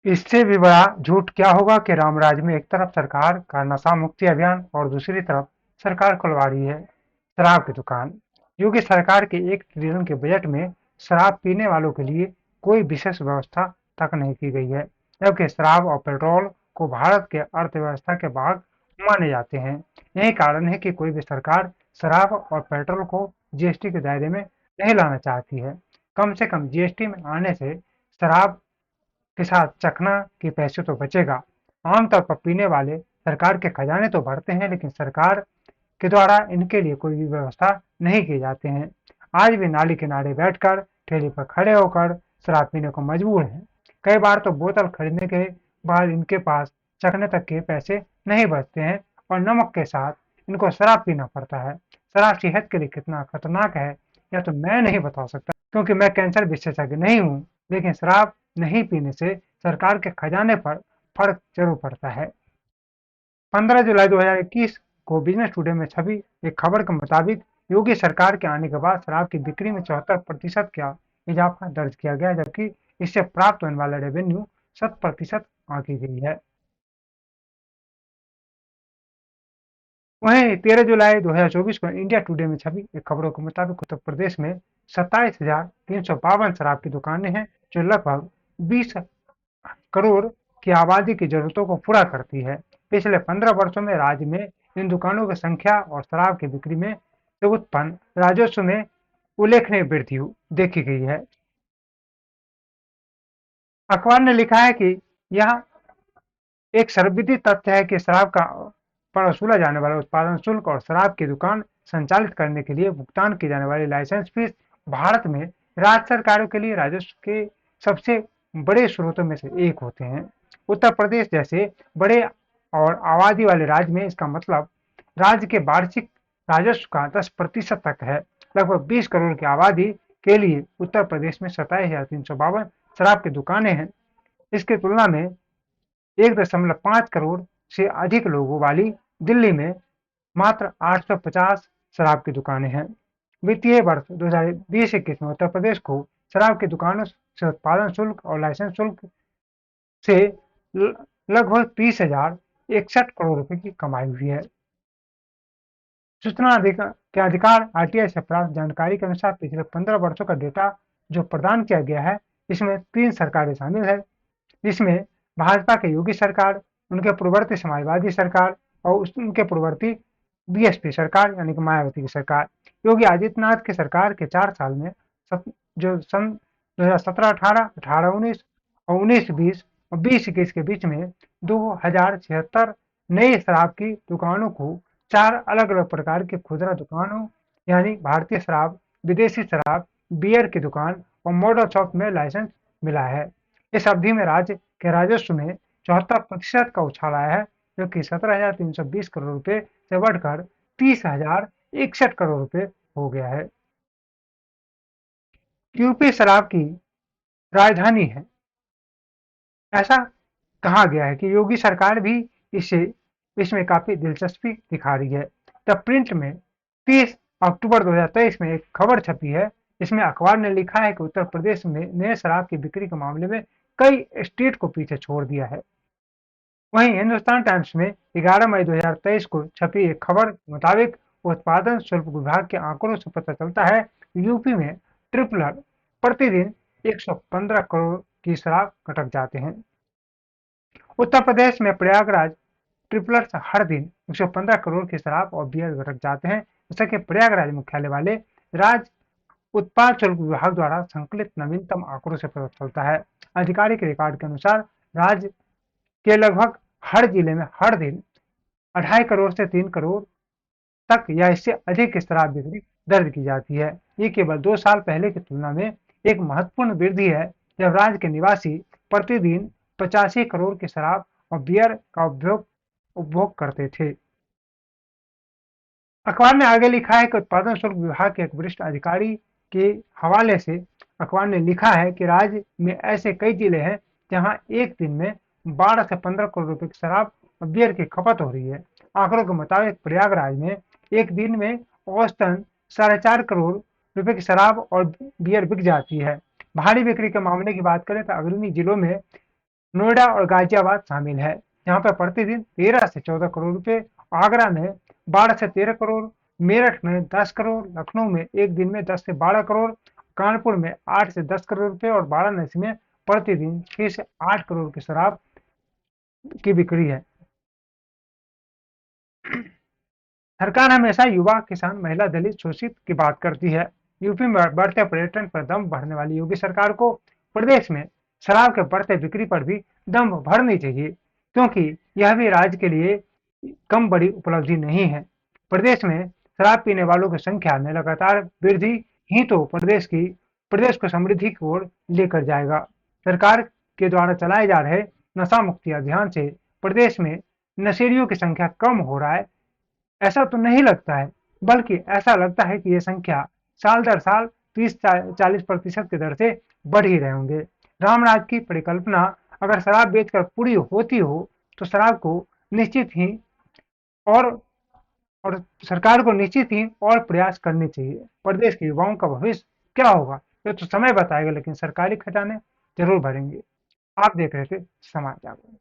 इससे भी बड़ा झूठ क्या होगा कि रामराज में एक तरफ सरकार का नशा मुक्ति अभियान और दूसरी तरफ सरकार खुलवा रही है शराब की दुकान। योगी सरकार के 1 ट्रिलियन के बजट में शराब पीने वालों के लिए कोई विशेष व्यवस्था तक नहीं की गई है, जबकि शराब और पेट्रोल को भारत के अर्थव्यवस्था के भाग माने जाते हैं। यही कारण है कि कोई भी सरकार शराब और पेट्रोल को जीएसटी के दायरे में नहीं लाना चाहती है। कम से कम जीएसटी में आने से शराब के साथ चखना के पैसे तो बचेगा। आमतौर पर पीने वाले सरकार के खजाने तो भरते हैं, लेकिन सरकार के द्वारा इनके लिए कोई भी व्यवस्था नहीं किए जाते हैं। आज भी नाली किनारे बैठकर ठेले पर खड़े होकर शराब पीने को मजबूर हैं। कई बार तो बोतल खरीदने के बाद इनके पास चखने तक के पैसे नहीं बचते हैं और नमक के साथ इनको शराब पीना पड़ता है। शराब सेहत के लिए कितना खतरनाक है यह तो मैं नहीं बता सकता, क्योंकि मैं कैंसर विशेषज्ञ नहीं हूँ, लेकिन शराब नहीं पीने से सरकार के खजाने पर फर्क जरूर पड़ता है। 15 जुलाई 2021 को बिजनेस टुडे में छपी एक खबर के मुताबिक योगी सरकार के आने के बाद शराब की बिक्री में 74% का इजाफा दर्ज किया गया, जबकि इससे प्राप्त होने वाला रेवेन्यू 7% आंकी गई है। वहीं 13 जुलाई 2024 को इंडिया टुडे में छपी एक खबरों के मुताबिक उत्तर प्रदेश में 27,352 शराब की दुकानें हैं, जो लगभग 20 करोड़ की आबादी की जरूरतों को पूरा करती है। पिछले 15 वर्षों में राज्य में इन दुकानों की संख्या और शराब की बिक्री में से उत्पन्न राजस्व में उल्लेखनीय वृद्धि देखी गई है। अखबार ने लिखा है कि यह एक सर्वविदित तथ्य है कि शराब का पर वसूला जाने वाला उत्पादन शुल्क और शराब की दुकान संचालित करने के लिए भुगतान की जाने वाली लाइसेंस फीस भारत में राज्य सरकारों के लिए राजस्व के सबसे बड़े स्रोतों में से एक होते हैं। उत्तर प्रदेश जैसे बड़े और आबादी वाले राज्य में इसका मतलब राज्य के वार्षिक राजस्व का 10% तक है। लगभग 20 करोड़ की आबादी के लिए उत्तर प्रदेश में 27,352 शराब की दुकानें हैं। इसकी तुलना में 1.5 करोड़ से अधिक लोगों वाली दिल्ली में मात्र 850 शराब की दुकानें हैं। वित्तीय वर्ष 2020-21 में उत्तर प्रदेश को शराब की दुकानों से उत्पादन शुल्क और लाइसेंस शुल्क से लगभग 30,061 करोड़ रुपए की कमाई हुई है। सूचना के अधिकार आरटीआई से प्राप्त जानकारी के अनुसार पिछले 15 वर्षों का डेटा जो प्रदान किया गया है, इसमें 3 सरकारें शामिल है, जिसमें भाजपा के योगी सरकार, उनके पूर्ववर्ती समाजवादी सरकार और उनके पूर्ववर्ती बीएसपी सरकार यानी कि मायावती की सरकार। योगी आदित्यनाथ की सरकार के 4 साल में जो सन 2017-18, 18-19 और 19-20 और 20-21 के बीच में 2076 नई शराब की दुकानों को 4 अलग अलग प्रकार के खुदरा दुकानों यानी भारतीय शराब, विदेशी शराब, बियर की दुकान और मॉडल शॉप में लाइसेंस मिला है। इस अवधि में राज्य के राजस्व में 74% का उछाल आया है, जो कि 17,320 करोड़ रुपए से बढ़कर 30,061 करोड़ रुपए हो गया है। यूपी शराब की राजधानी है, ऐसा कहा गया है कि योगी सरकार भी इसे इसमें काफी दिलचस्पी दिखा रही है। द प्रिंट में 30 अक्टूबर 2023 में एक खबर छपी है। इसमें अखबार ने लिखा है कि उत्तर प्रदेश में नए शराब की बिक्री के मामले में कई स्टेट को पीछे छोड़ दिया है। वहीं हिंदुस्तान टाइम्स में 11 मई 2023 को छपी एक खबर के मुताबिक उत्पादन शुल्क विभाग के आंकड़ों से पता चलता है कि यूपी में ट्रिपलर प्रतिदिन 115 करोड़ की शराब कटक जाते हैं। उत्तर प्रदेश में प्रयागराज ट्रिपलर से हर दिन 115 करोड़ की शराब और बियर घटक जाते हैं, जैसा कि प्रयागराज मुख्यालय वाले राज्य उत्पाद शुल्क विभाग द्वारा संकलित नवीनतम आंकड़ों से पता चलता है। आधिकारिक रिकॉर्ड के अनुसार राज्य के लगभग हर जिले में हर दिन 2.5 करोड़ से 3 करोड़ तक या इससे अधिक की शराब बिक्री दर्ज की जाती है। ये केवल 2 साल पहले की तुलना में एक महत्वपूर्ण वृद्धि है, जब राज्य के निवासी प्रतिदिन 85 करोड़ की शराब और बियर का उपभोग करते थे। अखबार ने आगे लिखा है कि उत्पादन शुल्क विभाग के एक वरिष्ठ अधिकारी के हवाले से अखबार ने लिखा है कि राज्य में ऐसे कई जिले हैं जहां एक दिन में 12 से 15 करोड़ रुपए की शराब और बियर की खपत हो रही है। आंकड़ों के मुताबिक प्रयागराज में एक दिन में औसतन 4.5 करोड़ रुपए की शराब और बियर बिक जाती है। भारी बिक्री के मामले की बात करें तो अग्रणी जिलों में नोएडा और गाजियाबाद शामिल है। यहाँ पे प्रतिदिन 13 से 14 करोड़ रुपए, आगरा में 12 से 13 करोड़, मेरठ में 10 करोड़, लखनऊ में एक दिन में 10 से 12 करोड़, कानपुर में 8 से 10 करोड़ रुपए और वाराणसी में प्रतिदिन 6 से 8 करोड़ की शराब की बिक्री है। सरकार हमेशा युवा, किसान, महिला, दलित, शोषित की बात करती है। यूपी में बढ़ते पर्यटन पर दम भरने वाली योगी सरकार को प्रदेश में शराब के बढ़ते बिक्री पर भी दम भरनी चाहिए, क्योंकि यह भी राज्य के लिए कम बड़ी उपलब्धि नहीं है। प्रदेश में शराब पीने वालों की संख्या में लगातार वृद्धि ही तो प्रदेश को समृद्धि की ओर लेकर जाएगा। सरकार के द्वारा चलाए जा रहे नशा मुक्ति अभियान से प्रदेश में नशेड़ियों की संख्या कम हो रहा है, ऐसा तो नहीं लगता है, बल्कि ऐसा लगता है कि ये संख्या साल दर साल 30-40% की दर से बढ़ ही रहे होंगे। रामराज की परिकल्पना अगर शराब बेचकर पूरी होती हो, तो शराब को निश्चित ही और और सरकार को निश्चित ही और प्रयास करने चाहिए। प्रदेश के युवाओं का भविष्य क्या होगा, ये तो समय बताएगा, लेकिन सरकारी खजाने जरूर भरेंगे। आप देख रहे थे समाज जागरण।